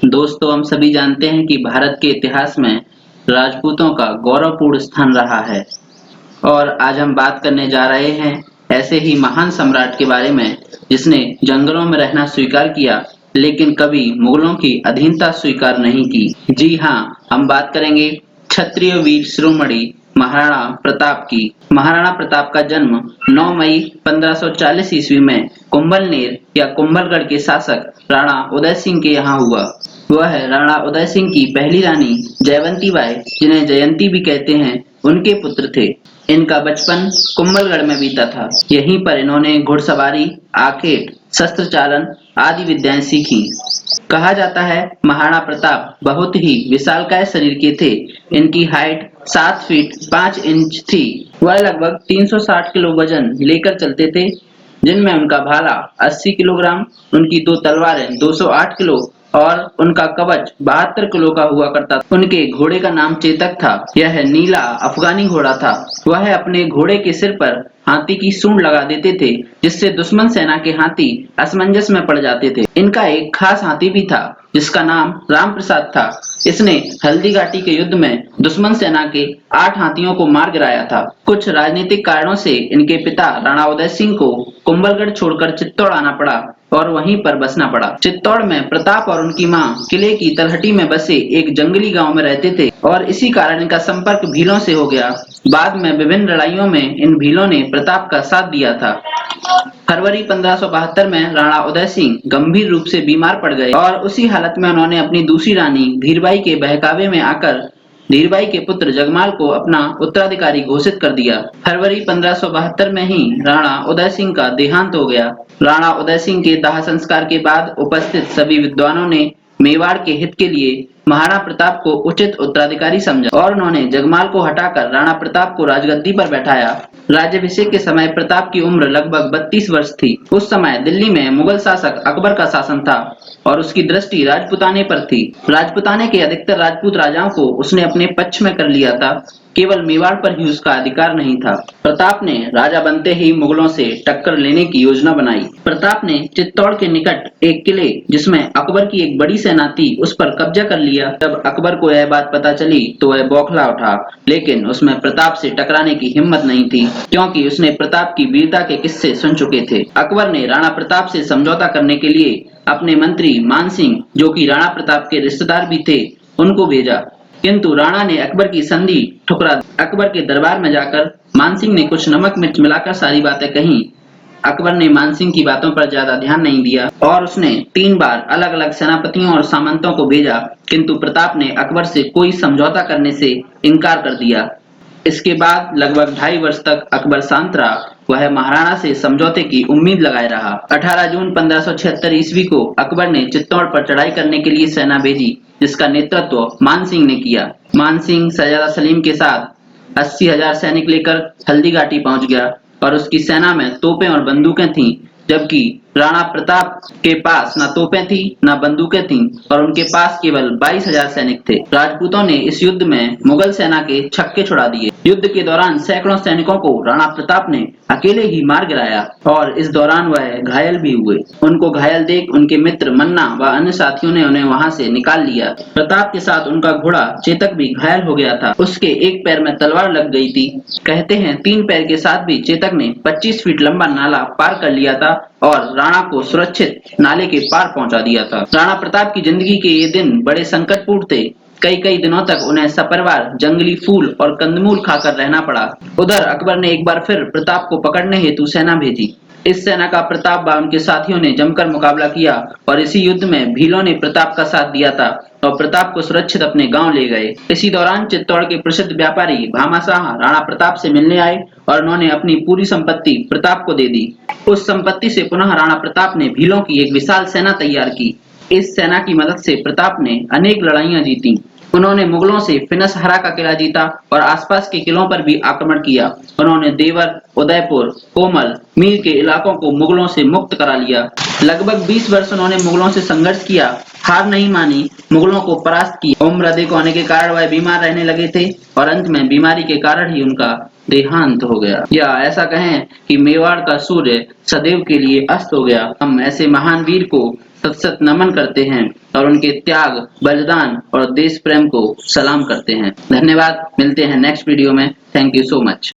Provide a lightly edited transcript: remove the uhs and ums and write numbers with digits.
दोस्तों, हम सभी जानते हैं कि भारत के इतिहास में राजपूतों का गौरवपूर्ण स्थान रहा है और आज हम बात करने जा रहे हैं ऐसे ही महान सम्राट के बारे में जिसने जंगलों में रहना स्वीकार किया लेकिन कभी मुगलों की अधीनता स्वीकार नहीं की। जी हाँ, हम बात करेंगे क्षत्रिय वीर शिरोमणि महाराणा प्रताप की। महाराणा प्रताप का जन्म 9 मई 1540 ईस्वी में कुंभलनेर या कुंभलगढ़ के शासक राणा उदय सिंह के यहाँ हुआ। वह राणा उदय सिंह की पहली रानी जयवंती बाई, जिन्हें जयंती भी कहते हैं, उनके पुत्र थे। इनका बचपन कुंभलगढ़ में बीता था। यहीं पर इन्होंने घुड़सवारी, आखेट, शस्त्र चालन आदि विद्याएं सीखी। कहा जाता है महाराणा प्रताप बहुत ही विशालकाय शरीर के थे। इनकी हाइट 7 फीट 5 इंच थी। वह लगभग 360 किलो वजन लेकर चलते थे, जिनमें उनका भाला 80 किलोग्राम, उनकी दो तलवारें 208 किलो और उनका कवच 72 किलो का हुआ करता था। उनके घोड़े का नाम चेतक था। यह नीला अफगानी घोड़ा था। वह अपने घोड़े के सिर पर हाथी की सूंड लगा देते थे, जिससे दुश्मन सेना के हाथी असमंजस में पड़ जाते थे। इनका एक खास हाथी भी था जिसका नाम राम प्रसाद था। इसने हल्दी घाटी के युद्ध में दुश्मन सेना के 8 हाथियों को मार गिराया था। कुछ राजनीतिक कारणों से इनके पिता राणा उदय सिंह को कुंभलगढ़ छोड़कर चित्तौड़ आना पड़ा और वहीं पर बसना पड़ा। चित्तौड़ में प्रताप और उनकी मां किले की तलहटी में बसे एक जंगली गांव में रहते थे और इसी कारण इनका संपर्क भीलों से हो गया। बाद में विभिन्न लड़ाइयों में इन भीलों ने प्रताप का साथ दिया था। फरवरी 1572 में राणा उदय सिंह गंभीर रूप से बीमार पड़ गए और उसी हालत में उन्होंने अपनी दूसरी रानी धीरबाई के बहकावे में आकर धीरबाई के पुत्र जगमाल को अपना उत्तराधिकारी घोषित कर दिया। फरवरी 1572 में ही राणा उदय सिंह का देहांत हो गया। राणा उदय सिंह के दाह संस्कार के बाद उपस्थित सभी विद्वानों ने मेवाड़ के हित के लिए महाराणा प्रताप को उचित उत्तराधिकारी समझा और उन्होंने जगमाल को हटाकर राणा प्रताप को राजगद्दी पर बैठाया। राज्याभिषेक के समय प्रताप की उम्र लगभग 32 वर्ष थी। उस समय दिल्ली में मुगल शासक अकबर का शासन था और उसकी दृष्टि राजपुताने पर थी। राजपुताने के अधिकतर राजपूत राजाओं को उसने अपने पक्ष में कर लिया था। केवल मेवाड़ पर ही उसका अधिकार नहीं था। प्रताप ने राजा बनते ही मुगलों से टक्कर लेने की योजना बनाई। प्रताप ने चित्तौड़ के निकट एक किले, जिसमें अकबर की एक बड़ी सेना थी, उस पर कब्जा कर लिया। जब अकबर को यह बात पता चली तो वह बौखला उठा, लेकिन उसमें प्रताप से टकराने की हिम्मत नहीं थी, क्योंकि उसने प्रताप की वीरता के किस्से सुन चुके थे। अकबर ने राणा प्रताप से समझौता करने के लिए अपने मंत्री मान सिंह, जो कि राणा प्रताप के रिश्तेदार भी थे, उनको भेजा, किंतु राणा ने अकबर की संधि ठुकरा दी। अकबर के दरबार में जाकर मानसिंह ने कुछ नमक मिर्च मिलाकर सारी बातें कही। अकबर ने मानसिंह की बातों पर ज्यादा ध्यान नहीं दिया और उसने 3 बार अलग अलग सेनापतियों और सामंतों को भेजा, किंतु प्रताप ने अकबर से कोई समझौता करने से इनकार कर दिया। इसके बाद लगभग 2.5 वर्ष तक अकबर शांत रहा। वह महाराणा से समझौते की उम्मीद लगाए रहा। 18 जून 1576 ईस्वी को अकबर ने चित्तौड़ पर चढ़ाई करने के लिए सेना भेजी, जिसका नेतृत्व मान सिंह ने किया। मान सिंह शहजादा सलीम के साथ 80,000 सैनिक लेकर हल्दी घाटी पहुंच गया और उसकी सेना में तोपें और बंदूकें थीं, जबकि राणा प्रताप के पास न तोपें थी न बंदूकें थीं और उनके पास केवल 22,000 सैनिक थे। राजपूतों ने इस युद्ध में मुगल सेना के छक्के छुड़ा दिए। युद्ध के दौरान सैकड़ों सैनिकों को राणा प्रताप ने अकेले ही मार गिराया और इस दौरान वह घायल भी हुए। उनको घायल देख उनके मित्र मन्ना व अन्य साथियों ने उन्हें वहां से निकाल लिया। प्रताप के साथ उनका घोड़ा चेतक भी घायल हो गया था। उसके एक पैर में तलवार लग गई थी। कहते हैं 3 पैर के साथ भी चेतक ने 25 फीट लंबा नाला पार कर लिया था और राणा को सुरक्षित नाले के पार पहुंचा दिया था। राणा प्रताप की जिंदगी के ये दिन बड़े संकटपूर्ण थे। कई दिनों तक उन्हें सपरिवार जंगली फूल और कंदमूल खाकर रहना पड़ा। उधर अकबर ने एक बार फिर प्रताप को पकड़ने हेतु सेना भेजी। इस सेना का प्रताप व उनके साथियों ने जमकर मुकाबला किया और इसी युद्ध में भीलों ने प्रताप का साथ दिया था और प्रताप को सुरक्षित अपने गांव ले गए। इसी दौरान चित्तौड़ के प्रसिद्ध व्यापारी भामाशाह राणा प्रताप से मिलने आए और उन्होंने अपनी पूरी संपत्ति प्रताप को दे दी। उस संपत्ति से पुनः राणा प्रताप ने भीलों की एक विशाल सेना तैयार की। इस सेना की मदद से प्रताप ने अनेक लड़ाइयां जीती। उन्होंने मुगलों से फिनसहरा का किला जीता और आसपास के किलों पर भी आक्रमण किया। उन्होंने देवर, उदयपुर, कोमल, मीर के इलाकों को मुगलों से मुक्त करा लिया। लगभग 20 वर्ष उन्होंने मुगलों से संघर्ष किया, हार नहीं मानी, मुगलों को परास्त किया। उम्र अधिक होने के कारण वह बीमार रहने लगे थे और अंत में बीमारी के कारण ही उनका देहांत हो गया, या ऐसा कहें कि मेवाड़ का सूर्य सदैव के लिए अस्त हो गया। हम ऐसे महान वीर को सत नमन करते हैं और उनके त्याग, बलिदान और देश प्रेम को सलाम करते हैं। धन्यवाद। मिलते हैं नेक्स्ट वीडियो में। Thank you so much.